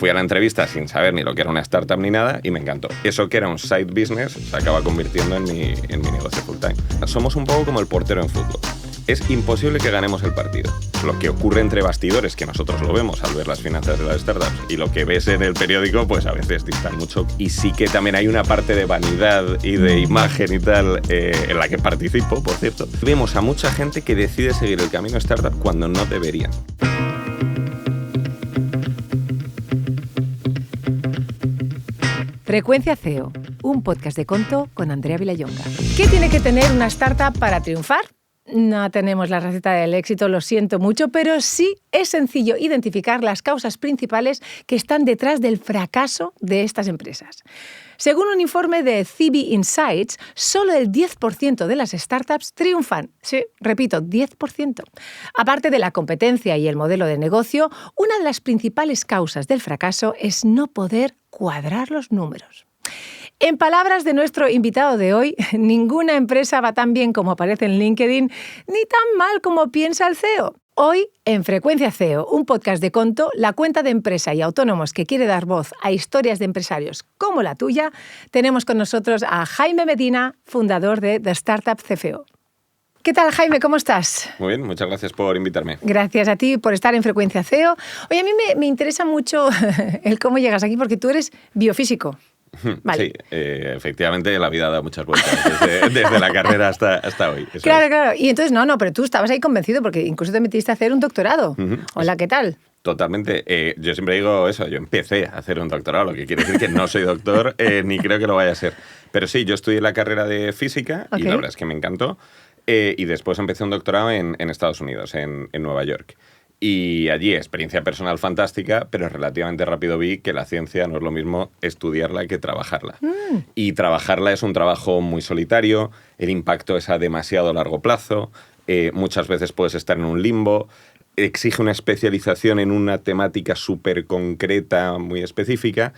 Fui a la entrevista sin saber ni lo que era una startup ni nada y me encantó. Eso que era un side business se acaba convirtiendo en mi negocio full time. Somos un poco como el portero en fútbol. Es imposible que ganemos el partido. Lo que ocurre entre bastidores, que nosotros lo vemos al ver las finanzas de las startups, y lo que ves en el periódico, pues a veces distan mucho. Y sí que también hay una parte de vanidad y de imagen y tal, en la que participo, por cierto. Vemos a mucha gente que decide seguir el camino startup cuando no deberían. Frecuencia CEO, un podcast de Conto con Andrea Vilallonga. ¿Qué tiene que tener una startup para triunfar? No tenemos la receta del éxito, lo siento mucho, pero sí es sencillo identificar las causas principales que están detrás del fracaso de estas empresas. Según un informe de CB Insights, solo el 10% de las startups triunfan. Sí, repito, 10%. Aparte de la competencia y el modelo de negocio, una de las principales causas del fracaso es no poder cuadrar los números. En palabras de nuestro invitado de hoy, ninguna empresa va tan bien como aparece en LinkedIn, ni tan mal como piensa el CEO. Hoy, en Frecuencia CEO, un podcast de Conto, la cuenta de empresa y autónomos que quiere dar voz a historias de empresarios como la tuya, tenemos con nosotros a Jaime Medina, fundador de The Startup CFO. ¿Qué tal, Jaime? ¿Cómo estás? Muy bien, muchas gracias por invitarme. Gracias a ti por estar en Frecuencia CEO. Oye, a mí me interesa mucho el cómo llegas aquí, porque tú eres biofísico. Vale. Sí, efectivamente la vida da muchas vueltas desde la carrera hasta hoy. Claro. Y entonces, pero tú estabas ahí convencido porque incluso te metiste a hacer un doctorado. Hola, ¿qué tal? Totalmente. Yo siempre digo eso, yo empecé a hacer un doctorado, lo que quiere decir que no soy doctor, ni creo que lo vaya a ser. Pero sí, yo estudié la carrera de física y la verdad es que me encantó. Y después empecé un doctorado en Estados Unidos, en Nueva York. Y allí, experiencia personal fantástica, pero relativamente rápido vi que la ciencia no es lo mismo estudiarla que trabajarla. Y trabajarla es un trabajo muy solitario, el impacto es a demasiado largo plazo, muchas veces puedes estar en un limbo, exige una especialización en una temática súper concreta, muy específica,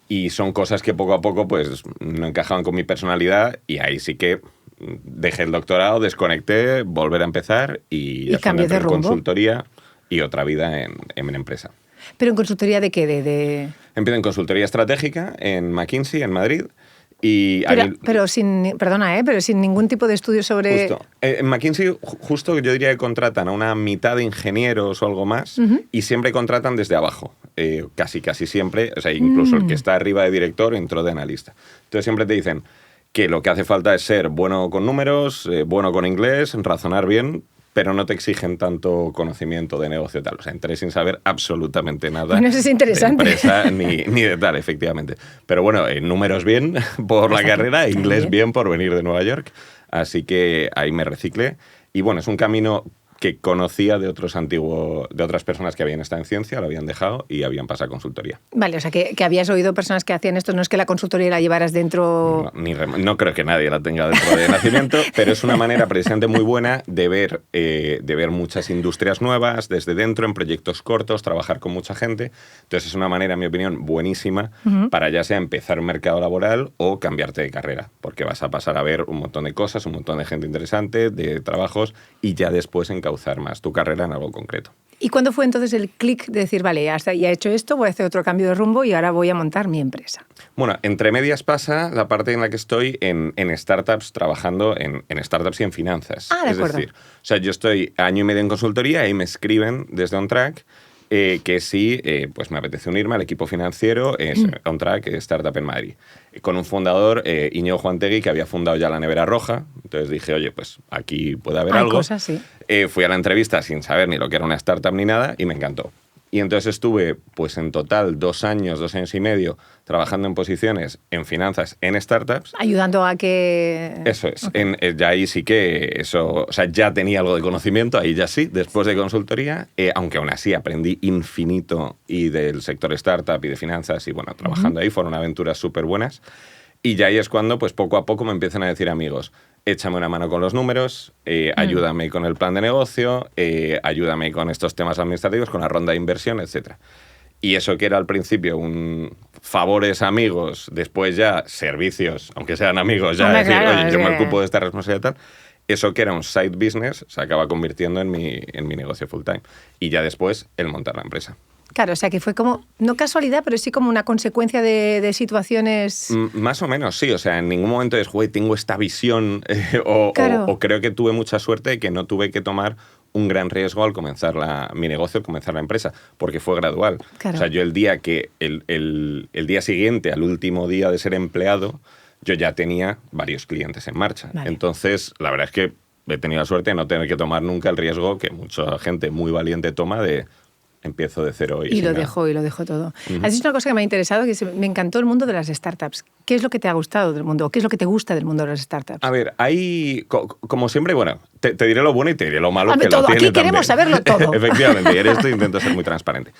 y son cosas que poco a poco pues, no encajaban con mi personalidad, y ahí sí que dejé el doctorado, desconecté, volver a empezar y cambié de rumbo. Consultoría y otra vida en empresa. ¿Pero en consultoría de qué? Empecé en consultoría estratégica en McKinsey, en Madrid. Pero sin ningún tipo de estudio sobre... Justo. En McKinsey, justo yo diría que contratan a una mitad de ingenieros o algo más y siempre contratan desde abajo. Casi siempre. O sea, incluso el que está arriba de director entró de analista. Entonces siempre te dicen que lo que hace falta es ser bueno con números, bueno con inglés, razonar bien, pero no te exigen tanto conocimiento de negocio tal. O sea, entré sin saber absolutamente nada bueno, eso es interesante. De empresa ni de tal, efectivamente. Pero bueno, números bien por la carrera, inglés bien por venir de Nueva York. Así que ahí me reciclé. Y bueno, es un camino que conocía de otras personas que habían estado en ciencia, lo habían dejado y habían pasado a consultoría. Vale, o sea, que habías oído personas que hacían esto, no es que la consultoría la llevaras dentro... No creo que nadie la tenga dentro de nacimiento, pero es una manera precisamente muy buena de ver muchas industrias nuevas desde dentro, en proyectos cortos, trabajar con mucha gente. Entonces es una manera, en mi opinión, buenísima para ya sea empezar un mercado laboral o cambiarte de carrera, porque vas a pasar a ver un montón de cosas, un montón de gente interesante, de trabajos, y ya después encauzar más tu carrera en algo concreto. ¿Y cuándo fue entonces el clic de decir, vale, ya he hecho esto, voy a hacer otro cambio de rumbo y ahora voy a montar mi empresa? Bueno, entre medias pasa la parte en la que estoy en startups, trabajando en startups y en finanzas. Ah, de acuerdo. Es decir, o sea, yo estoy año y medio en consultoría y me escriben desde OnTrack que sí, pues me apetece unirme al equipo financiero OnTrack Startup en Madrid. Con un fundador, Íñigo Juantegui, que había fundado ya la Nevera Roja. Entonces dije, oye, pues aquí puede haber algo. Cosas, sí. Fui a la entrevista sin saber ni lo que era una startup ni nada y me encantó. Y entonces estuve, pues en total, 2 años y medio, trabajando en posiciones en finanzas, en startups. Ayudando a que... Eso es. Okay. Ya ahí sí que eso... O sea, ya tenía algo de conocimiento, ahí ya sí, después de consultoría, aunque aún así aprendí infinito y del sector startup y de finanzas y, bueno, trabajando ahí fueron aventuras súper buenas. Y ya ahí es cuando, pues poco a poco me empiezan a decir amigos, échame una mano con los números, ayúdame con el plan de negocio, ayúdame con estos temas administrativos, con la ronda de inversión, etc. Y eso que era al principio un favores amigos, después ya servicios, aunque sean amigos, ya decir, claro, oye, yo me ocupo de esta responsabilidad tal, eso que era un side business se acaba convirtiendo en mi negocio full time. Y ya después el montar la empresa. Claro, o sea que fue como, no casualidad, pero sí como una consecuencia de situaciones... Más o menos, sí. O sea, en ningún momento es, güey, tengo esta visión Claro. o creo que tuve mucha suerte de que no tuve que tomar un gran riesgo al comenzar mi negocio, al comenzar la empresa, porque fue gradual. Claro. O sea, yo el día día siguiente, al último día de ser empleado, yo ya tenía varios clientes en marcha. Vale. Entonces, la verdad es que he tenido la suerte de no tener que tomar nunca el riesgo que mucha gente muy valiente toma de empiezo de cero y lo dejó todo. Has dicho una cosa que me ha interesado, que me encantó el mundo de las startups. ¿Qué es lo que te ha gustado del mundo? ¿Qué es lo que te gusta del mundo de las startups? A ver, hay, como siempre, bueno, te diré lo bueno y te diré lo malo. Dame que todo. lo tiene Aquí queremos también. saberlo todo. Efectivamente, y en esto intento ser muy transparente.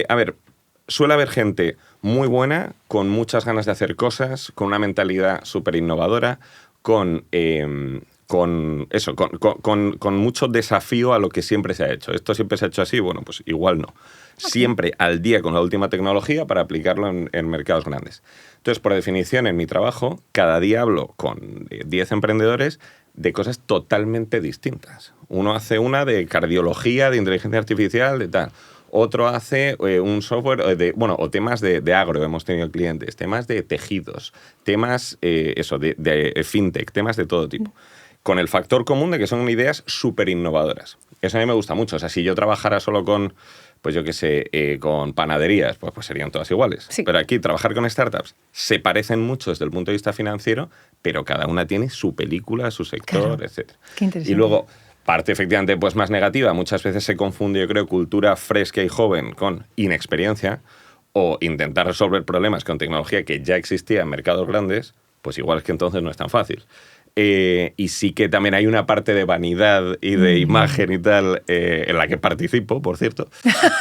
A ver, suele haber gente muy buena, con muchas ganas de hacer cosas, con una mentalidad súper innovadora, con mucho desafío a lo que siempre se ha hecho. ¿Esto siempre se ha hecho así? Bueno, pues igual no. Siempre al día con la última tecnología para aplicarlo en mercados grandes. Entonces, por definición, en mi trabajo, cada día hablo con 10 emprendedores de cosas totalmente distintas. Uno hace una de cardiología, de inteligencia artificial, de tal. Otro hace un software o temas de agro, hemos tenido clientes, temas de tejidos, temas de fintech, temas de todo tipo. Con el factor común de que son ideas súper innovadoras. Eso a mí me gusta mucho. O sea, si yo trabajara solo con, pues yo qué sé, con panaderías, pues serían todas iguales. Sí. Pero aquí trabajar con startups se parecen mucho desde el punto de vista financiero, pero cada una tiene su película, su sector, claro. etc. Qué interesante. Y luego, parte efectivamente pues más negativa, muchas veces se confunde, yo creo, cultura fresca y joven con inexperiencia, o intentar resolver problemas con tecnología que ya existía en mercados grandes, pues igual es que entonces no es tan fácil. Y sí que también hay una parte de vanidad y de imagen y tal, en la que participo, por cierto,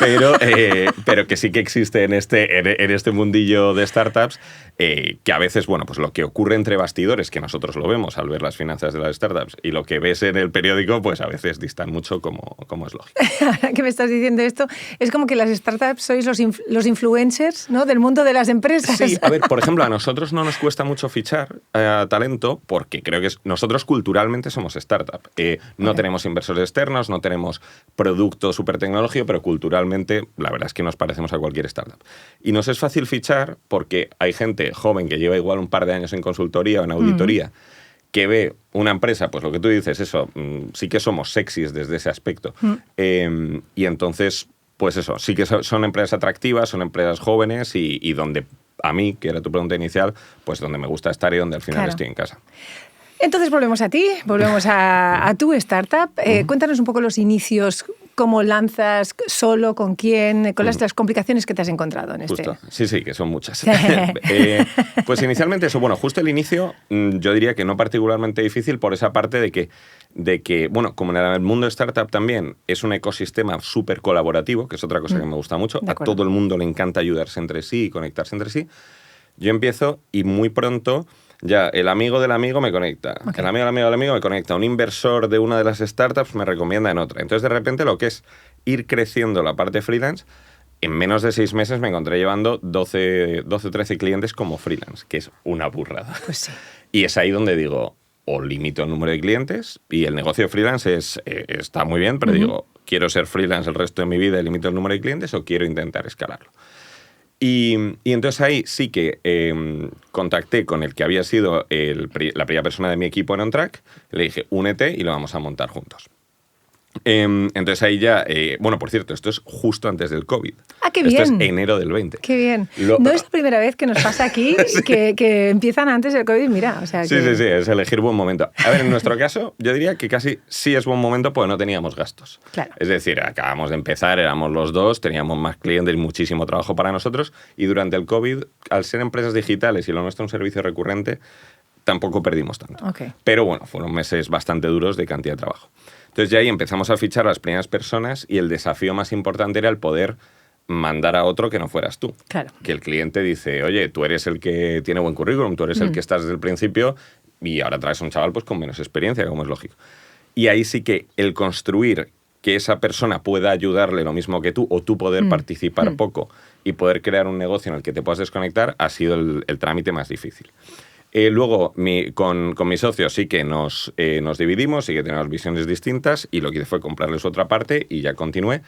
pero que sí que existe en este mundillo de startups, que a veces, bueno, pues lo que ocurre entre bastidores, que nosotros lo vemos al ver las finanzas de las startups, y lo que ves en el periódico, pues a veces distan mucho, como es lógico. Ahora que me estás diciendo esto, es como que las startups sois los influencers, ¿no?, del mundo de las empresas. Sí, a ver, por ejemplo, a nosotros no nos cuesta mucho fichar talento, porque creo que nosotros culturalmente somos startup. No tenemos inversores externos, no tenemos producto súper tecnológico, pero culturalmente la verdad es que nos parecemos a cualquier startup. Y nos es fácil fichar porque hay gente joven que lleva igual un par de años en consultoría o en auditoría, que ve una empresa, pues lo que tú dices, eso, sí que somos sexys desde ese aspecto. Y entonces, pues eso, sí que son empresas atractivas, son empresas jóvenes y donde a mí, que era tu pregunta inicial, pues donde me gusta estar y donde al final estoy en casa. Entonces volvemos a ti, volvemos a tu startup. Cuéntanos un poco los inicios, cómo lanzas, solo, con quién, con las complicaciones que te has encontrado en Justo. este. Sí, que son muchas. Pues inicialmente eso, bueno, justo el inicio yo diría que no particularmente difícil por esa parte de que, bueno, como en el mundo de startup también es un ecosistema súper colaborativo, que es otra cosa que me gusta mucho, a todo el mundo le encanta ayudarse entre sí y conectarse entre sí. Yo empiezo y muy pronto ya el amigo del amigo me conecta, el amigo del amigo del amigo me conecta, un inversor de una de las startups me recomienda en otra. Entonces, de repente, lo que es ir creciendo la parte freelance, en menos de 6 meses me encontré llevando 12 13 clientes como freelance, que es una burrada. Pues sí. Y es ahí donde digo, o limito el número de clientes, y el negocio de freelance está muy bien, pero digo, quiero ser freelance el resto de mi vida y limito el número de clientes, o quiero intentar escalarlo. Y entonces ahí sí que contacté con el que había sido la primera persona de mi equipo en OnTrack, le dije, únete y lo vamos a montar juntos. Entonces ahí ya, bueno, por cierto, esto es justo antes del COVID. ¡Ah, qué bien! Esto es enero del 20. ¡Qué bien! No es la primera vez que nos pasa aquí, sí. que empiezan antes del COVID, mira. O sea, sí, es elegir buen momento. A ver, en nuestro caso, yo diría que casi sí es buen momento porque no teníamos gastos. Claro. Es decir, acabamos de empezar, éramos los dos, teníamos más clientes y muchísimo trabajo para nosotros, y durante el COVID, al ser empresas digitales y lo nuestro un servicio recurrente, tampoco perdimos tanto. Okay. Pero bueno, fueron meses bastante duros de cantidad de trabajo. Entonces ya ahí empezamos a fichar a las primeras personas y el desafío más importante era el poder mandar a otro que no fueras tú. Claro. Que el cliente dice, oye, tú eres el que tiene buen currículum, tú eres el que estás desde el principio y ahora traes a un chaval pues con menos experiencia, como es lógico. Y ahí sí que el construir que esa persona pueda ayudarle lo mismo que tú o tú poder participar poco y poder crear un negocio en el que te puedas desconectar ha sido el trámite más difícil. Luego, con mi socio sí que nos dividimos, sí que tenemos visiones distintas y lo que hice fue comprarles otra parte y ya continué.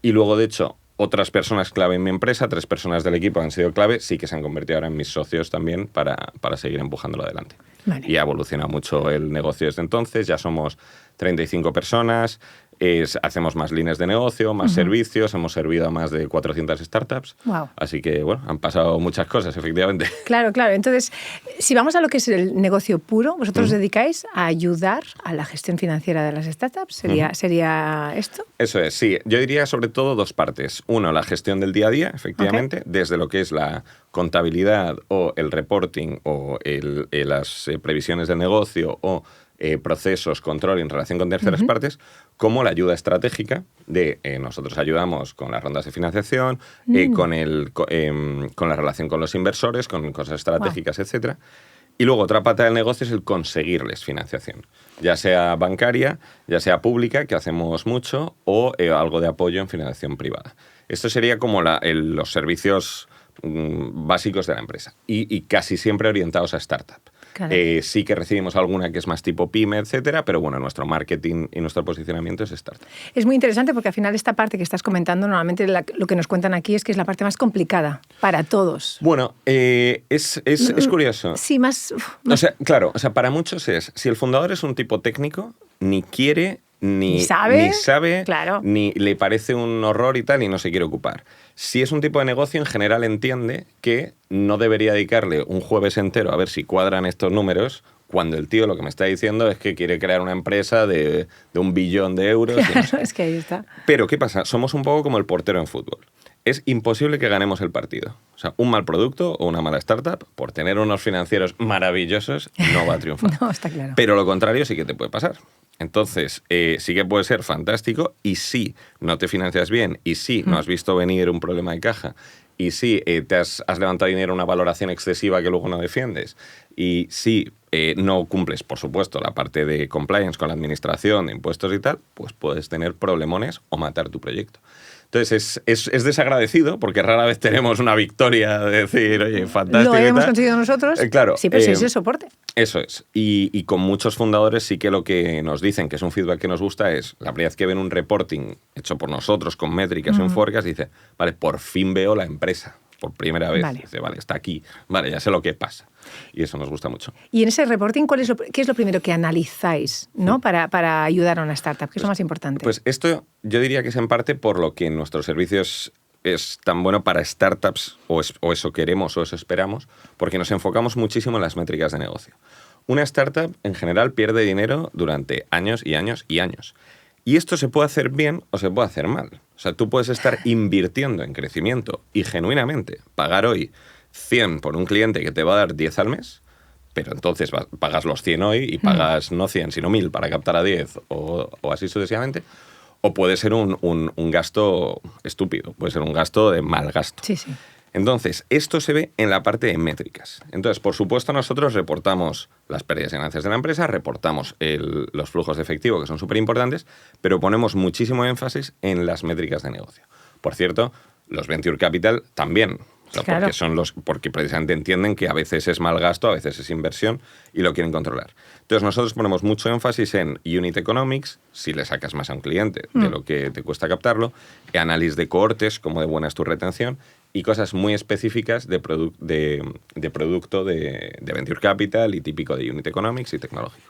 Y luego, de hecho, otras personas clave en mi empresa, 3 personas del equipo han sido clave, sí que se han convertido ahora en mis socios también para seguir empujándolo adelante. Vale. Y ha evolucionado mucho el negocio desde entonces, ya somos 35 personas, hacemos más líneas de negocio, más servicios, hemos servido a más de 400 startups. Wow. Así que, bueno, han pasado muchas cosas, efectivamente. Claro, claro. Entonces, si vamos a lo que es el negocio puro, vosotros os dedicáis a ayudar a la gestión financiera de las startups. ¿Sería esto? Eso es, sí. Yo diría sobre todo 2 partes. Uno, la gestión del día a día, efectivamente, desde lo que es la contabilidad o el reporting o las previsiones del negocio o procesos, control en relación con terceras partes, como la ayuda estratégica de nosotros ayudamos con las rondas de financiación, con la relación con los inversores, con cosas estratégicas, etcétera. Y luego otra pata del negocio es el conseguirles financiación, ya sea bancaria, ya sea pública, que hacemos mucho, o algo de apoyo en financiación privada. Esto sería como los servicios básicos de la empresa y casi siempre orientados a startup. Sí que recibimos alguna que es más tipo pyme, etcétera, pero bueno, nuestro marketing y nuestro posicionamiento es startup. Es muy interesante porque al final esta parte que estás comentando, normalmente lo que nos cuentan aquí es que es la parte más complicada para todos. Bueno, es curioso. Sí, más... O sea, claro, o sea, para muchos si el fundador es un tipo técnico, ni quiere... Ni sabe, claro. Ni le parece un horror y tal, y no se quiere ocupar. Si es un tipo de negocio, en general entiende que no debería dedicarle un jueves entero a ver si cuadran estos números, cuando el tío lo que me está diciendo es que quiere crear una empresa de 1 billón de euros. Claro, y no sé. Es que ahí está. Pero, ¿qué pasa? Somos un poco como el portero en fútbol. Es imposible que ganemos el partido. O sea, un mal producto o una mala startup, por tener unos financieros maravillosos, no va a triunfar. No, está claro. Pero lo contrario sí que te puede pasar. Entonces, sí que puede ser fantástico, y si no te financias bien, y si no has visto venir un problema de caja, y si te has levantado dinero a una valoración excesiva que luego no defiendes, y si no cumples, por supuesto, la parte de compliance con la administración, de impuestos y tal, pues puedes tener problemones o matar tu proyecto. Entonces, es desagradecido porque rara vez tenemos una victoria de decir, oye, fantástico. Lo hemos conseguido nosotros. Claro. Sí, pero sí es de soporte. Eso es. Y con muchos fundadores sí que lo que nos dicen, que es un feedback que nos gusta, es la primera vez que ven un reporting hecho por nosotros con métricas o en forecast, dice, vale, por fin veo la empresa. Por primera vez. Vale. Dice, vale, está aquí. Vale, ya sé lo que pasa. Y eso nos gusta mucho. Y en ese reporting, ¿qué es lo primero que analizáis, ¿no? para ayudar a una startup? ¿Qué es lo más importante? Pues esto yo diría que es en parte por lo que nuestros servicios es tan bueno para startups, o eso queremos o eso esperamos, porque nos enfocamos muchísimo en las métricas de negocio. Una startup, en general, pierde dinero durante años y años y años. Y esto se puede hacer bien o se puede hacer mal. O sea, tú puedes estar invirtiendo en crecimiento y genuinamente pagar hoy 100 por un cliente que te va a dar 10 al mes, pero entonces pagas los 100 hoy y pagas no 100, sino 1000 para captar a 10 o así sucesivamente. O puede ser un gasto estúpido, puede ser un gasto de mal gasto. Sí, sí. Entonces, esto se ve en la parte de métricas. Entonces, por supuesto, nosotros reportamos las pérdidas y ganancias de la empresa, reportamos los flujos de efectivo, que son súper importantes, pero ponemos muchísimo énfasis en las métricas de negocio. Por cierto, los Venture Capital también. O sea, claro. porque precisamente entienden que a veces es mal gasto, a veces es inversión y lo quieren controlar. Entonces nosotros ponemos mucho énfasis en unit economics, si le sacas más a un cliente de lo que te cuesta captarlo, análisis de cohortes, cómo de buena es tu retención, y cosas muy específicas de producto de Venture Capital y típico de unit economics y tecnológico.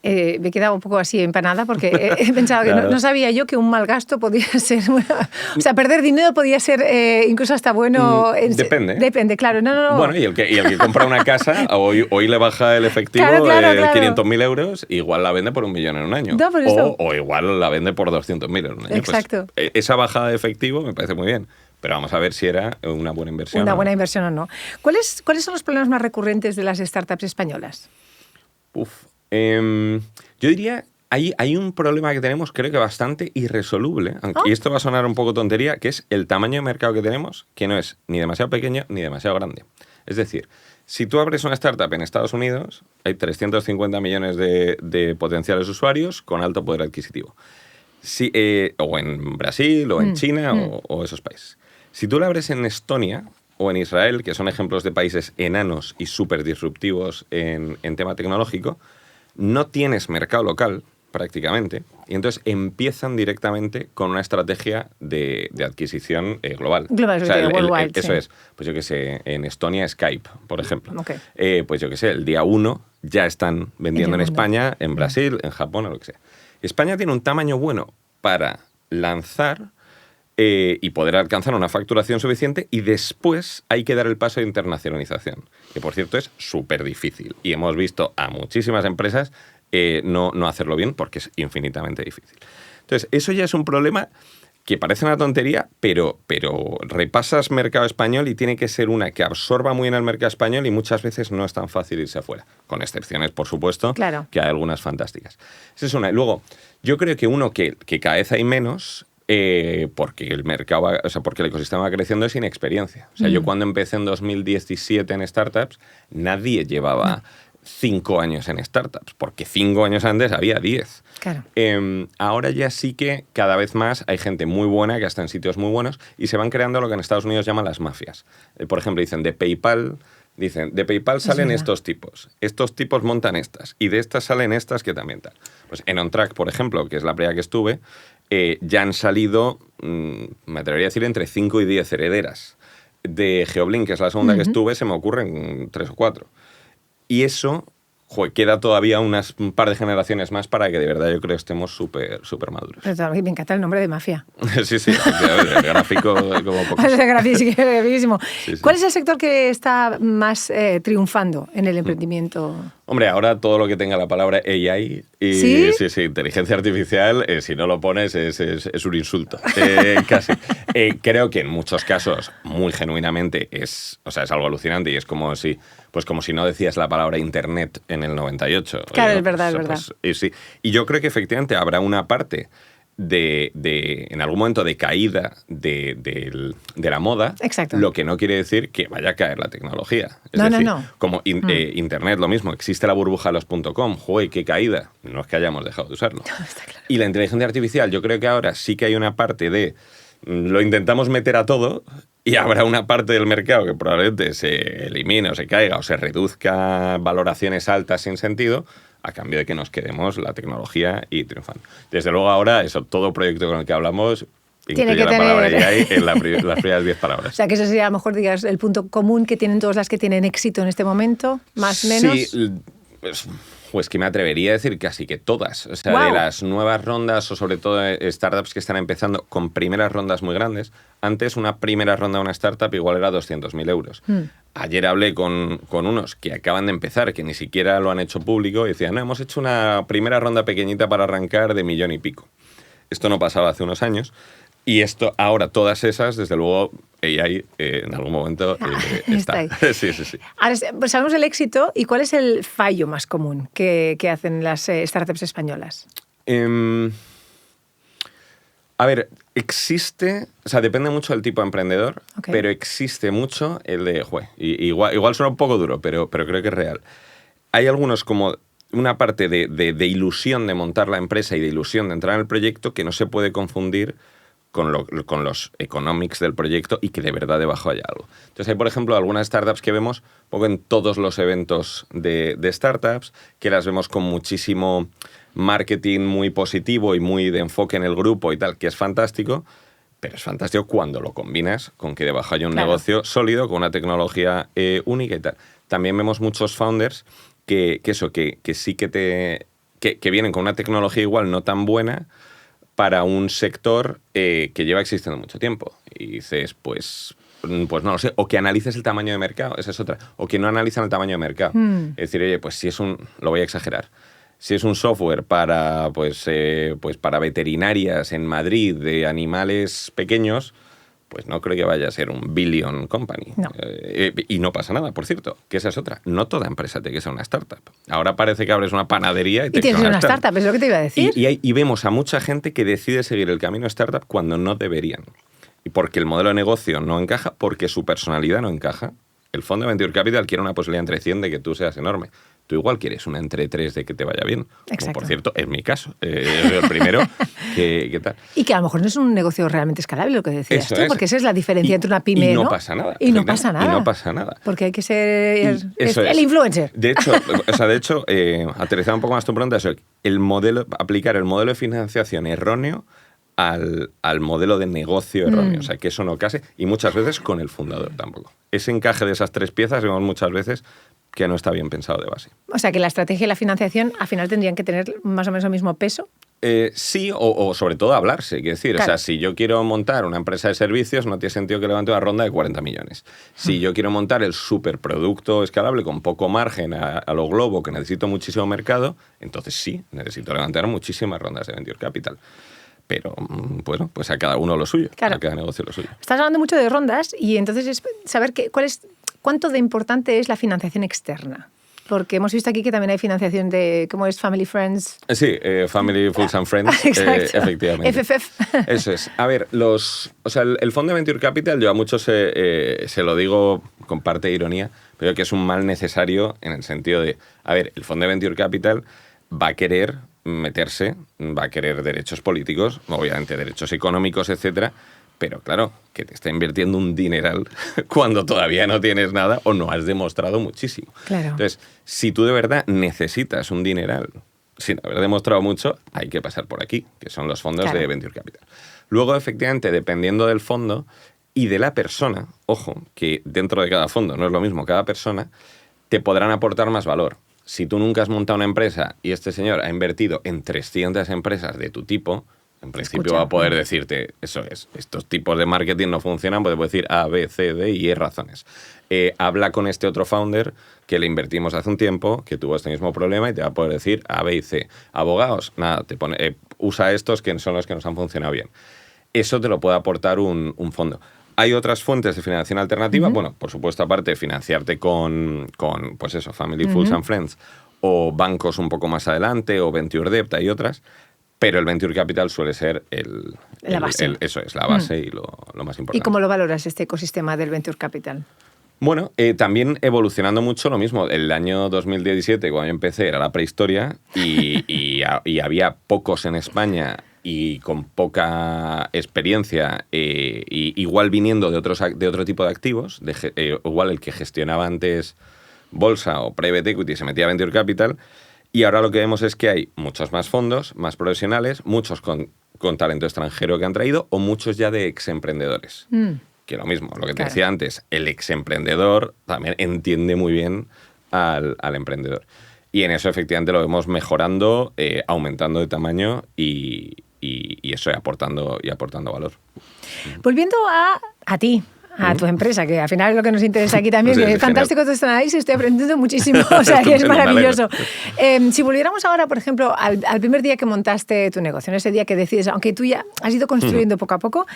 Me he quedado un poco así empanada porque he pensado que Claro. no sabía yo que un mal gasto podía ser... O sea, perder dinero podía ser incluso hasta bueno... Depende. Depende, claro. No. Bueno, y el que compra una casa, hoy le baja el efectivo Claro. 500.000 euros, igual la vende por 1 millón en un año. No, por eso. O igual la vende por 200.000 en un año. Exacto. Pues, esa bajada de efectivo me parece muy bien. Pero vamos a ver si era una buena inversión. Una buena inversión o no. ¿Cuáles son los problemas más recurrentes de las startups españolas? Yo diría, hay un problema que tenemos, creo que bastante irresoluble, y esto va a sonar un poco tontería, que es el tamaño de mercado que tenemos, que no es ni demasiado pequeño ni demasiado grande. Es decir, si tú abres una startup en Estados Unidos, hay 350 millones de potenciales usuarios con alto poder adquisitivo. O en Brasil, o en China, o esos países. Si tú la abres en Estonia o en Israel, que son ejemplos de países enanos y súper disruptivos en tema tecnológico, no tienes mercado local prácticamente, y entonces empiezan directamente con una estrategia de adquisición global. Global, o sea, worldwide, eso sí. es, pues yo qué sé, en Estonia Skype, por ejemplo. Okay. Pues yo qué sé, el día 1 ya están vendiendo en España, en Brasil, en Japón o lo que sea. España tiene un tamaño bueno para lanzar y poder alcanzar una facturación suficiente, y después hay que dar el paso de internacionalización, que por cierto es súper difícil. Y hemos visto a muchísimas empresas no hacerlo bien porque es infinitamente difícil. Entonces, eso ya es un problema que parece una tontería, pero repasas mercado español y tiene que ser una que absorba muy bien el mercado español, y muchas veces no es tan fácil irse afuera. Con excepciones, por supuesto, claro, que hay algunas fantásticas. Esa es una. Y luego, yo creo que uno que cada vez hay menos, porque el mercado, porque el ecosistema va creciendo, es inexperiencia. O sea, yo cuando empecé en 2017 en startups, nadie llevaba 5 años en startups, porque 5 años antes había 10. Claro. Ahora ya sí que cada vez más hay gente muy buena que está en sitios muy buenos, y se van creando lo que en Estados Unidos llaman las mafias. Por ejemplo, dicen de PayPal salen estos tipos montan estas, y de estas salen estas que también tal. Pues en OnTrack, por ejemplo, que es la primera que estuve, ya han salido, me atrevería a decir, entre 5 y 10 herederas. De Geoblink, que es la segunda que estuve, se me ocurren 3 o 4. Y eso, queda todavía un par de generaciones más para que de verdad yo creo estemos súper maduros. Pero me encanta el nombre de mafia. Sí, el gráfico como poco. El gráfico sí que es gravísimo. Sí. ¿Cuál es el sector que está más triunfando en el emprendimiento? Hombre, ahora todo lo que tenga la palabra AI y ¿Sí? Sí, inteligencia artificial, si no lo pones es un insulto, casi. Creo que en muchos casos, muy genuinamente, es algo alucinante, y es como si no decías la palabra Internet en el 98. Claro, es verdad, es verdad. Sí. Y yo creo que efectivamente habrá una parte en algún momento de caída de la moda. Exacto. Lo que no quiere decir que vaya a caer la tecnología. No. Como Internet, lo mismo. Existe la burbuja de los .com. ¡Joder, qué caída! No es que hayamos dejado de usarlo. No, está claro. Y la inteligencia artificial, yo creo que ahora sí que hay una parte de lo intentamos meter a todo, y habrá una parte del mercado que probablemente se elimine o se caiga o se reduzca valoraciones altas sin sentido, a cambio de que nos quedemos la tecnología y triunfando. Desde luego ahora, todo proyecto con el que hablamos incluye la palabra AI en las primeras 10 palabras. O sea, que eso sería a lo mejor, digas, el punto común que tienen todas las que tienen éxito en este momento, más o menos. Sí, pues que me atrevería a decir casi que todas. O sea, wow. De las nuevas rondas, o sobre todo startups que están empezando con primeras rondas muy grandes. Antes una primera ronda de una startup igual era 200.000 euros. Ayer hablé con unos que acaban de empezar, que ni siquiera lo han hecho público, y decían, no, hemos hecho una primera ronda pequeñita para arrancar de 1,5 millones. Esto no pasaba hace unos años. Y esto, ahora todas esas, desde luego, AI en algún momento está. Sí. Ahora, pues sabemos el éxito, y ¿cuál es el fallo más común que hacen las startups españolas? A ver, existe, depende mucho del tipo de emprendedor, okay, pero existe mucho el de, igual suena un poco duro, pero creo que es real. Hay algunos como una parte de ilusión de montar la empresa y de ilusión de entrar en el proyecto que no se puede confundir con los economics del proyecto, y que de verdad debajo hay algo. Entonces hay, por ejemplo, algunas startups que vemos un poco en todos los eventos de startups, que las vemos con muchísimo marketing muy positivo y muy de enfoque en el grupo y tal, que es fantástico, pero es fantástico cuando lo combinas con que debajo hay un negocio sólido, con una tecnología única y tal. También vemos muchos founders que sí que vienen con una tecnología igual no tan buena, para un sector que lleva existiendo mucho tiempo. Y dices, pues no lo sé. O que analices el tamaño de mercado, esa es otra. O que no analizan el tamaño de mercado. Es decir, oye, pues si es lo voy a exagerar, si es un software para veterinarias en Madrid de animales pequeños, pues no creo que vaya a ser un billion company. No. Y no pasa nada, por cierto, que esa es otra. No toda empresa tiene que ser una startup. Ahora parece que abres una panadería y te tienes una startup, es lo que te iba a decir. Y vemos a mucha gente que decide seguir el camino startup cuando no deberían. Y porque el modelo de negocio no encaja, porque su personalidad no encaja. El fondo de Venture Capital quiere una posibilidad entre 100 de que tú seas enorme. Tú igual quieres una entre 3 de que te vaya bien. Exacto. Como, por cierto, es mi caso. Yo soy el primero que tal. Y que a lo mejor no es un negocio realmente escalable, lo que decías tú, porque esa es la diferencia entre una pyme, y ¿no? pasa nada. Y no pasa nada. Y no pasa nada. Porque hay que ser Eso el influencer. De hecho, aterrizar un poco más tu pregunta, aplicar el modelo de financiación erróneo al modelo de negocio erróneo. O sea, que eso no case, y muchas veces con el fundador tampoco. Ese encaje de esas 3 piezas, vemos muchas veces que no está bien pensado de base. O sea, que la estrategia y la financiación al final tendrían que tener más o menos el mismo peso. Sí, o sobre todo hablarse. Quiero decir, claro. O sea, si yo quiero montar una empresa de servicios, no tiene sentido que levante una ronda de 40 millones. Si yo quiero montar el superproducto escalable con poco margen a lo globo, que necesito muchísimo mercado, entonces sí, necesito levantar muchísimas rondas de venture capital. Pero, bueno, pues a cada uno lo suyo, claro. A cada negocio lo suyo. Estás hablando mucho de rondas y entonces es saber cuánto de importante es la financiación externa. Porque hemos visto aquí que también hay financiación de, ¿cómo es? Family Friends. Sí, Family, Fools and Friends, efectivamente. FFF. Eso es. A ver, el fondo de Venture Capital, yo a muchos se lo digo con parte de ironía, pero que es un mal necesario en el sentido de, a ver, el fondo de Venture Capital va a querer meterse, va a querer derechos políticos, obviamente derechos económicos, etcétera, pero claro, que te está invirtiendo un dineral cuando todavía no tienes nada o no has demostrado muchísimo. Claro. Entonces, si tú de verdad necesitas un dineral sin haber demostrado mucho, hay que pasar por aquí, que son los fondos de Venture Capital. Luego, efectivamente, dependiendo del fondo y de la persona, ojo, que dentro de cada fondo no es lo mismo, cada persona, te podrán aportar más valor. Si tú nunca has montado una empresa y este señor ha invertido en 300 empresas de tu tipo, en principio va a poder decirte, eso es, estos tipos de marketing no funcionan, pues te puede decir A, B, C, D y E razones. Habla con este otro founder que le invertimos hace un tiempo, que tuvo este mismo problema y te va a poder decir A, B y C. Abogados, nada, te pone, usa estos que son los que nos han funcionado bien. Eso te lo puede aportar un fondo. Hay otras fuentes de financiación alternativa, bueno, por supuesto, aparte de financiarte con pues eso, Family, Fools and Friends, o bancos un poco más adelante, o Venture Debt, hay otras, pero el Venture Capital suele ser la base. Eso es, la base y lo más importante. ¿Y cómo lo valoras este ecosistema del Venture Capital? Bueno, también evolucionando mucho lo mismo. El año 2017, cuando yo empecé, era la prehistoria y había pocos en España y con poca experiencia, igual viniendo de otro tipo de activos, igual el que gestionaba antes bolsa o private equity se metía a Venture Capital, y ahora lo que vemos es que hay muchos más fondos, más profesionales, muchos con talento extranjero que han traído o muchos ya de ex-emprendedores. Que lo mismo, lo que te decía antes, el ex-emprendedor también entiende muy bien al emprendedor. Y en eso efectivamente lo vemos mejorando, aumentando de tamaño y eso, aportando valor. Volviendo a ti, a tu empresa, que al final es lo que nos interesa aquí también, que es fantástico todo este análisis, estoy aprendiendo muchísimo, o sea, que es maravilloso. Si volviéramos ahora, por ejemplo, al primer día que montaste tu negocio, en ese día que decides, aunque tú ya has ido construyendo poco a poco,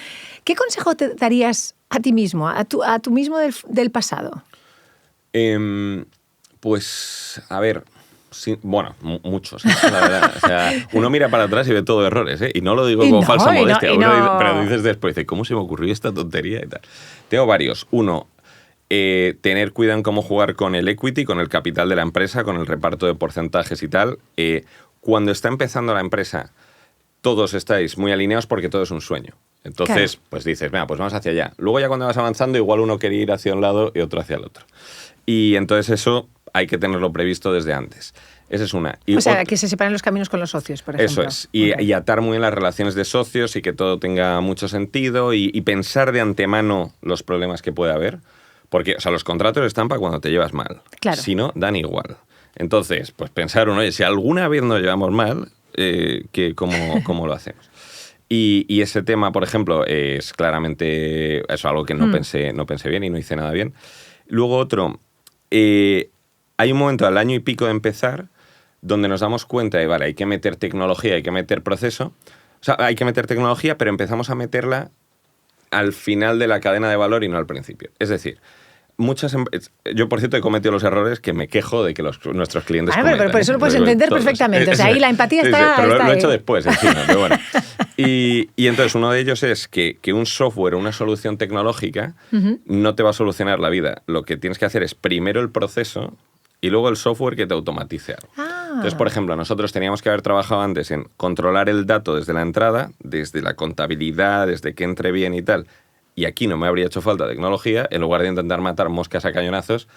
¿qué consejo te darías a ti mismo, a tu mismo del pasado? Pues, a ver... Sí, bueno, muchos, la verdad. O sea, uno mira para atrás y ve todo errores, ¿eh? Y no lo digo con falsa modestia, pero dices después, ¿cómo se me ocurrió esta tontería y tal? Tengo varios. Uno, tener cuidado en cómo jugar con el equity, con el capital de la empresa, con el reparto de porcentajes y tal. Cuando está empezando la empresa, todos estáis muy alineados porque todo es un sueño. Entonces, pues dices, venga, pues vamos hacia allá. Luego ya cuando vas avanzando, igual uno quiere ir hacia un lado y otro hacia el otro. Y entonces eso... hay que tenerlo previsto desde antes. Esa es una. O sea, que se separen los caminos con los socios, por ejemplo. Eso es. Y atar muy bien las relaciones de socios y que todo tenga mucho sentido y pensar de antemano los problemas que puede haber. Porque, o sea, los contratos están para cuando te llevas mal. Claro. Si no, dan igual. Entonces, pues pensar oye, si alguna vez nos llevamos mal, ¿cómo lo hacemos? Y ese tema, por ejemplo, es claramente eso, algo que no pensé bien y no hice nada bien. Luego otro... hay un momento al año y pico de empezar donde nos damos cuenta de, vale, hay que meter tecnología, hay que meter proceso. O sea, hay que meter tecnología, pero empezamos a meterla al final de la cadena de valor y no al principio. Es decir, yo, por cierto, he cometido los errores que me quejo de que nuestros clientes cometan. Pero por eso lo puedes entender perfectamente. O sea, ahí la empatía está... Pero está lo he hecho después, encima, pero bueno. Y entonces uno de ellos es que un software o una solución tecnológica no te va a solucionar la vida. Lo que tienes que hacer es primero el proceso y luego el software que te automatice algo. Entonces, por ejemplo, nosotros teníamos que haber trabajado antes en controlar el dato desde la entrada, desde la contabilidad, desde que entre bien y tal. Y aquí no me habría hecho falta tecnología, en lugar de intentar matar moscas a cañonazos,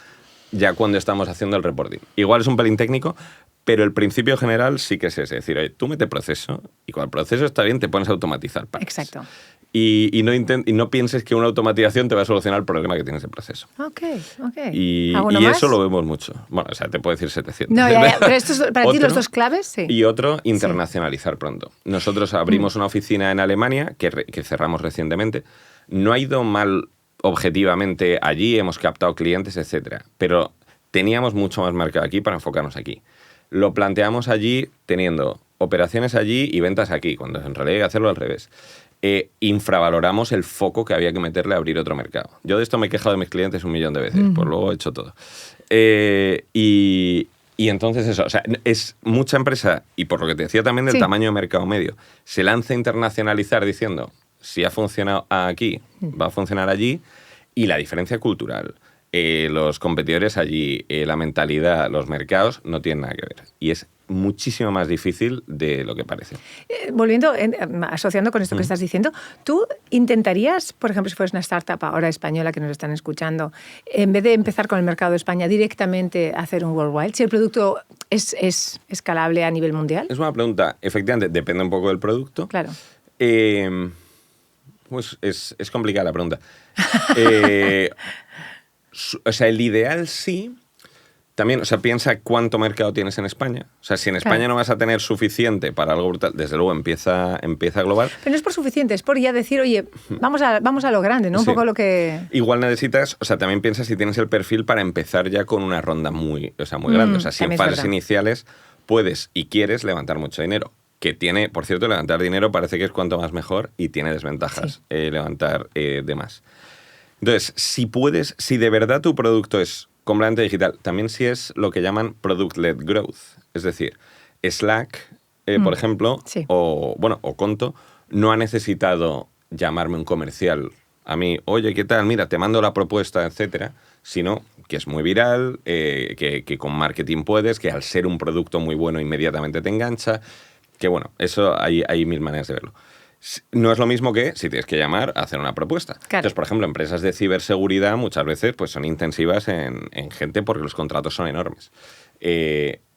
ya cuando estamos haciendo el reporting. Igual es un pelín técnico, pero el principio general sí que es ese. Es decir, oye, tú mete proceso y cuando el proceso está bien te pones a automatizar partes. Exacto. Y no pienses que una automatización te va a solucionar el problema que tienes de proceso. Ok. Y más? eso lo vemos mucho. Bueno, o sea, te puedo decir 700. No, ya. Pero estos, para ti los dos claves, sí. Y otro, internacionalizar pronto. Nosotros abrimos una oficina en Alemania que cerramos recientemente. No ha ido mal objetivamente allí, hemos captado clientes, etcétera. Pero teníamos mucho más mercado aquí para enfocarnos aquí. Lo planteamos allí teniendo operaciones allí y ventas aquí, cuando en realidad hay que hacerlo al revés. Infravaloramos el foco que había que meterle a abrir otro mercado. Yo de esto me he quejado de mis clientes 1.000.000 de veces, pues luego he hecho todo. Y entonces eso, o sea, es mucha empresa, y por lo que te decía también del tamaño de mercado medio, se lanza a internacionalizar diciendo, si ha funcionado aquí, va a funcionar allí, y la diferencia cultural, los competidores allí, la mentalidad, los mercados, no tienen nada que ver. Y es muchísimo más difícil de lo que parece. Volviendo, asociando con esto que estás diciendo, ¿tú intentarías, por ejemplo, si fueras una startup ahora española que nos están escuchando, en vez de empezar con el mercado de España, directamente hacer un worldwide, si el producto es escalable a nivel mundial? Es una pregunta, efectivamente, depende un poco del producto. Claro. Pues es complicada la pregunta. O sea, el ideal sí. También, o sea, piensa cuánto mercado tienes en España. O sea, si en España no vas a tener suficiente para algo brutal, desde luego empieza global. Pero no es por suficiente, es por ya decir, oye, vamos a lo grande, ¿no? Un poco lo que... Igual necesitas, o sea, también piensa si tienes el perfil para empezar ya con una ronda muy grande. O sea, si en fases iniciales puedes y quieres levantar mucho dinero. Que tiene, por cierto, levantar dinero parece que es cuanto más mejor y tiene desventajas levantar de más. Entonces, si de verdad tu producto es completamente digital, también si es lo que llaman product-led growth, es decir, Slack, por ejemplo, o Conto, no ha necesitado llamarme un comercial a mí, oye, ¿qué tal? Mira, te mando la propuesta, etcétera, sino que es muy viral, que con marketing puedes, que al ser un producto muy bueno inmediatamente te engancha, que bueno, eso hay mil maneras de verlo. No es lo mismo que si tienes que llamar a hacer una propuesta. Claro. Entonces, por ejemplo, empresas de ciberseguridad muchas veces pues, son intensivas en gente porque los contratos son enormes.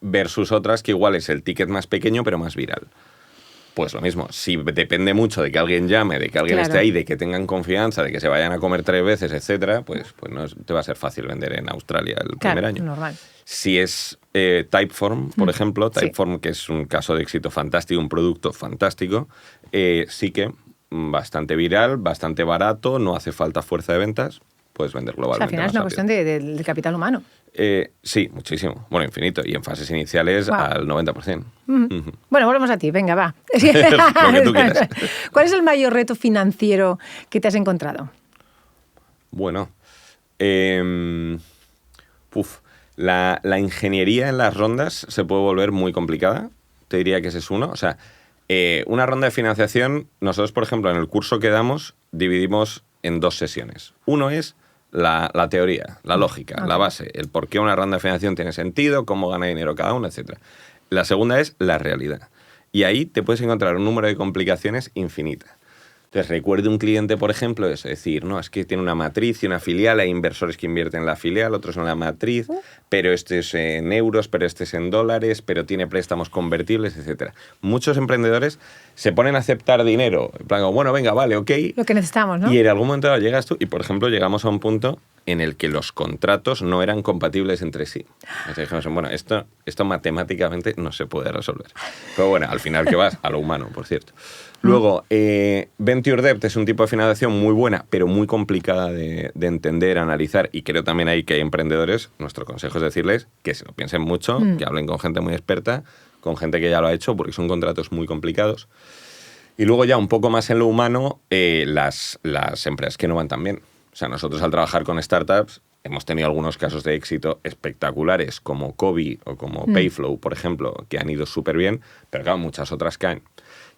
Versus otras que igual es el ticket más pequeño pero más viral. Pues lo mismo, si depende mucho de que alguien llame, de que alguien esté ahí, de que tengan confianza, de que se vayan a comer 3 veces, etcétera, pues no te va a ser fácil vender en Australia el primer año. Normal. Si es Typeform, por ejemplo, Typeform, que es un caso de éxito fantástico, un producto fantástico, sí que bastante viral, bastante barato, no hace falta fuerza de ventas, puedes vender globalmente. O sea, al final es una cuestión de capital humano. Sí, muchísimo. Bueno, infinito. Y en fases iniciales al 90%. Bueno, volvemos a ti. Venga, va. Lo que tú quieras. ¿Cuál es el mayor reto financiero que te has encontrado? Bueno, la ingeniería en las rondas se puede volver muy complicada. Te diría que ese es uno. O sea, una ronda de financiación, nosotros, por ejemplo, en el curso que damos, dividimos en 2 sesiones. Uno es la teoría, la lógica, la base, el por qué una ronda de financiación tiene sentido, cómo gana dinero cada uno, etc. La segunda es la realidad. Y ahí te puedes encontrar un número de complicaciones infinita. Entonces, recuerdo un cliente, por ejemplo, es decir, no, es que tiene una matriz y una filial, hay inversores que invierten en la filial, otros en la matriz, pero este es en euros, pero este es en dólares, pero tiene préstamos convertibles, etc. Muchos emprendedores se ponen a aceptar dinero, en plan, bueno, venga, vale, ok. Lo que necesitamos, ¿no? Y en algún momento llegas tú, y por ejemplo, llegamos a un punto en el que los contratos no eran compatibles entre sí. Entonces dijimos, bueno, esto matemáticamente no se puede resolver. Pero bueno, al final, ¿qué vas? A lo humano, por cierto. Luego, Venture Debt es un tipo de financiación muy buena, pero muy complicada de entender, analizar, y creo también ahí que hay emprendedores, nuestro consejo es decirles que se lo piensen mucho, que hablen con gente muy experta, con gente que ya lo ha hecho, porque son contratos muy complicados. Y luego ya un poco más en lo humano, las empresas que no van tan bien. O sea, nosotros al trabajar con startups hemos tenido algunos casos de éxito espectaculares, como Cobee o como Payflow, por ejemplo, que han ido súper bien, pero claro, muchas otras caen.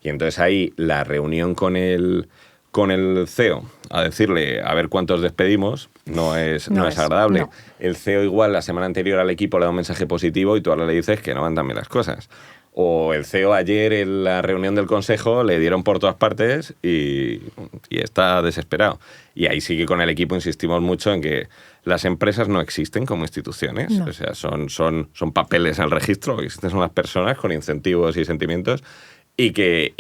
Y entonces ahí la reunión con el con el CEO a decirle a ver cuántos despedimos no es agradable. No. El CEO igual la semana anterior al equipo le da un mensaje positivo y tú ahora le dices que no van tan bien las cosas. O el CEO ayer en la reunión del consejo le dieron por todas partes y está desesperado. Y ahí sí que con el equipo insistimos mucho en que las empresas no existen como instituciones. No. O sea, son papeles al registro, lo que existen son las personas con incentivos y sentimientos. Y que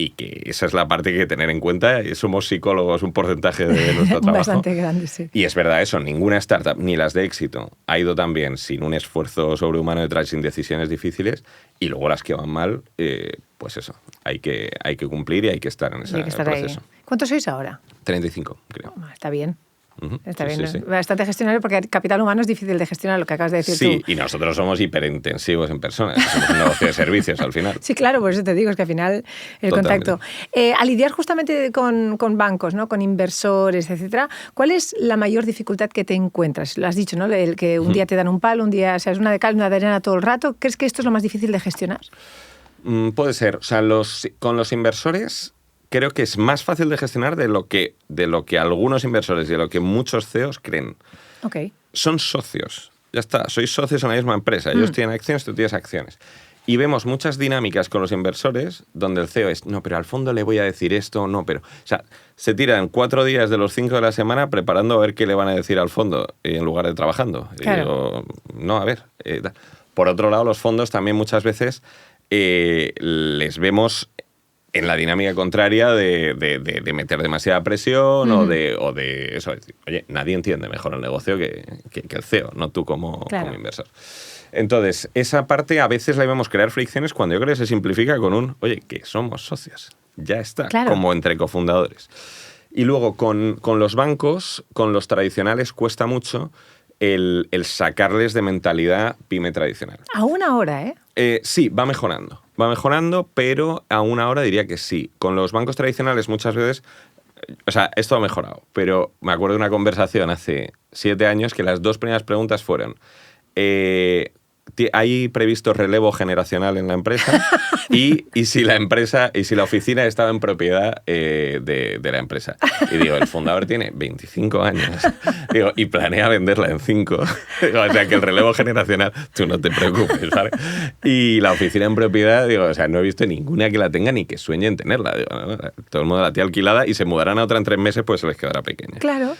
esa es la parte que hay que tener en cuenta. Somos psicólogos, un porcentaje de nuestro trabajo. Bastante grande, sí. Y es verdad eso, ninguna startup, ni las de éxito, ha ido tan bien sin un esfuerzo sobrehumano detrás, sin decisiones difíciles. Y luego las que van mal, pues eso, hay que cumplir y hay que estar en ese proceso. Ahí. ¿Cuántos sois ahora? 35, creo. Está bien. Está bien. Sí. Bastante gestionable porque el capital humano es difícil de gestionar, lo que acabas de decir tú. Sí, y nosotros somos hiperintensivos en personas. Somos un negocio de servicios al final. Sí, claro, por eso te digo, es que al final el Totalmente. contacto. Al lidiar justamente con bancos, ¿no? Con inversores, etcétera, ¿cuál es la mayor dificultad que te encuentras? Lo has dicho, ¿no? El que un día te dan un palo, un día seas una de cal, una de arena todo el rato. ¿Crees que esto es lo más difícil de gestionar? Puede ser. O sea, con los inversores creo que es más fácil de gestionar de lo que algunos inversores y de lo que muchos CEOs creen. Ok. Son socios. Ya está, sois socios en la misma empresa. Ellos tienen acciones, tú tienes acciones. Y vemos muchas dinámicas con los inversores donde el CEO es, no, pero al fondo le voy a decir esto, no, pero... O sea, se tiran 4 días de los 5 de la semana preparando a ver qué le van a decir al fondo en lugar de trabajando. Claro. Y digo, no, a ver. Por otro lado, los fondos también muchas veces les vemos en la dinámica contraria de meter demasiada presión o de eso. Decir, oye, nadie entiende mejor el negocio que el CEO, no tú como inversor. Entonces, esa parte a veces la vemos crear fricciones cuando yo creo que se simplifica con oye, que somos socios. Ya está, como entre cofundadores. Y luego con los bancos, con los tradicionales, cuesta mucho el sacarles de mentalidad pyme tradicional. Aún ahora, ¿eh? Sí, va mejorando, pero aún ahora diría que sí. Con los bancos tradicionales muchas veces, o sea, esto ha mejorado, pero me acuerdo de una conversación hace 7 años que las 2 primeras preguntas fueron, ¿hay previsto relevo generacional en la empresa? y si la oficina estaba en propiedad de la empresa. Y digo, el fundador tiene 25 años. Digo, y planea venderla en 5. Digo, o sea, que el relevo generacional, tú no te preocupes, ¿sabes? Y la oficina en propiedad, digo, o sea, no he visto ninguna que la tenga ni que sueñe en tenerla. Digo, no, todo el mundo la tiene alquilada y se mudarán a otra en 3 meses, pues se les quedará pequeña. Claro.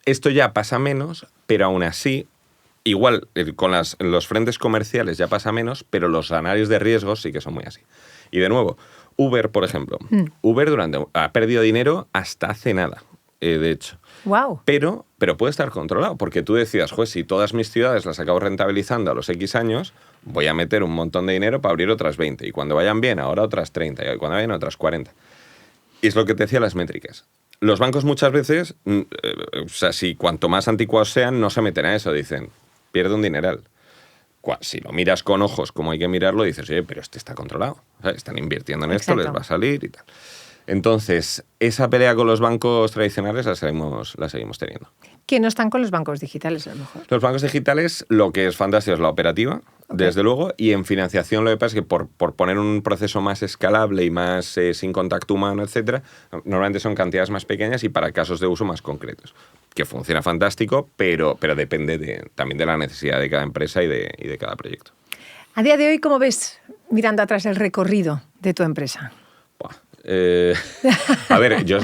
Esto ya pasa menos, pero aún así... Igual, con los frentes comerciales ya pasa menos, pero los escenarios de riesgos sí que son muy así. Y de nuevo, Uber, por ejemplo. Uber ha perdido dinero hasta hace nada, de hecho. Wow. Pero puede estar controlado, porque tú decías, pues si todas mis ciudades las acabo rentabilizando a los X años, voy a meter un montón de dinero para abrir otras 20. Y cuando vayan bien, ahora otras 30. Y cuando vayan otras 40. Y es lo que te decía las métricas. Los bancos muchas veces, o sea, si cuanto más anticuados sean, no se meten a eso, dicen... pierde un dineral. Si lo miras con ojos como hay que mirarlo, dices, oye, pero este está controlado. O sea, están invirtiendo en esto, les va a salir y tal. Entonces, esa pelea con los bancos tradicionales la seguimos teniendo. Que no están con los bancos digitales, a lo mejor. Los bancos digitales, lo que es fantástico es la operativa, desde luego, y en financiación lo que pasa es que por poner un proceso más escalable y más sin contacto humano, etcétera, normalmente son cantidades más pequeñas y para casos de uso más concretos. Que funciona fantástico, pero depende también de la necesidad de cada empresa y de cada proyecto. A día de hoy, ¿cómo ves, mirando atrás, el recorrido de tu empresa? A ver, yo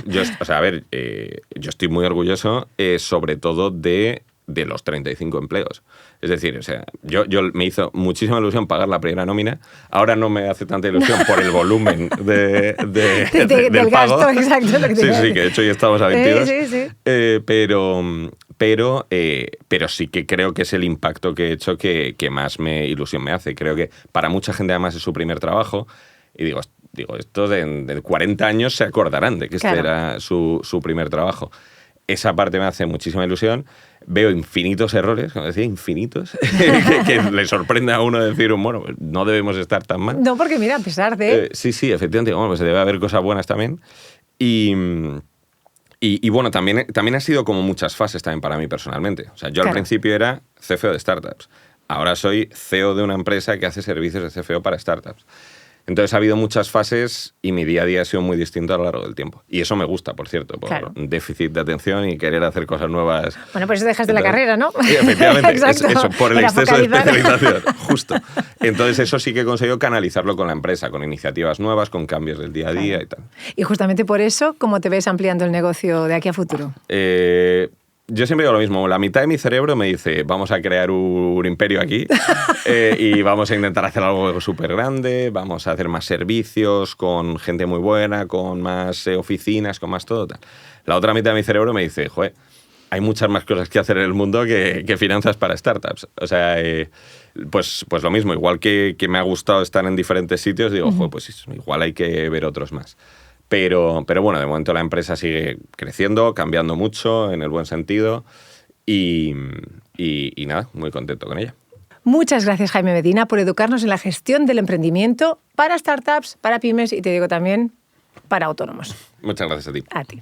estoy muy orgulloso, sobre todo de los 35 empleos. Es decir, o sea, yo me hizo muchísima ilusión pagar la primera nómina. Ahora no me hace tanta ilusión por el volumen del pago. Gasto, exacto. Lo que sí, que de hecho ya estamos a 22. Sí. Pero sí que creo que es el impacto que he hecho que más ilusión me hace. Creo que para mucha gente además es su primer trabajo. Y digo esto de 40 años se acordarán de que este era su primer trabajo. Esa parte me hace muchísima ilusión. Veo infinitos errores, como decía, infinitos, que le sorprende a uno decir, bueno, pues no debemos estar tan mal. No, porque mira, a pesar de... Sí, efectivamente, bueno, pues debe haber cosas buenas también. Y bueno, también ha sido como muchas fases también para mí personalmente. O sea, yo al principio era CFO de startups. Ahora soy CEO de una empresa que hace servicios de CFO para startups. Entonces ha habido muchas fases y mi día a día ha sido muy distinto a lo largo del tiempo. Y eso me gusta, por cierto, por déficit de atención y querer hacer cosas nuevas. Bueno, pues eso dejaste la carrera, ¿no? Sí, efectivamente, eso, por el exceso de especialización, justo. Entonces eso sí que he conseguido canalizarlo con la empresa, con iniciativas nuevas, con cambios del día a día y tal. Y justamente por eso, ¿cómo te ves ampliando el negocio de aquí a futuro? Yo siempre digo lo mismo, la mitad de mi cerebro me dice, vamos a crear un imperio aquí y vamos a intentar hacer algo súper grande, vamos a hacer más servicios con gente muy buena, con más oficinas, con más todo. Tal. La otra mitad de mi cerebro me dice, joder, hay muchas más cosas que hacer en el mundo que finanzas para startups. O sea, pues lo mismo, igual que me ha gustado estar en diferentes sitios, digo, joder, pues igual hay que ver otros más. Pero bueno, de momento la empresa sigue creciendo, cambiando mucho, en el buen sentido, y nada, muy contento con ella. Muchas gracias, Jaime Medina, por educarnos en la gestión del emprendimiento para startups, para pymes y te digo también para autónomos. Muchas gracias a ti. A ti.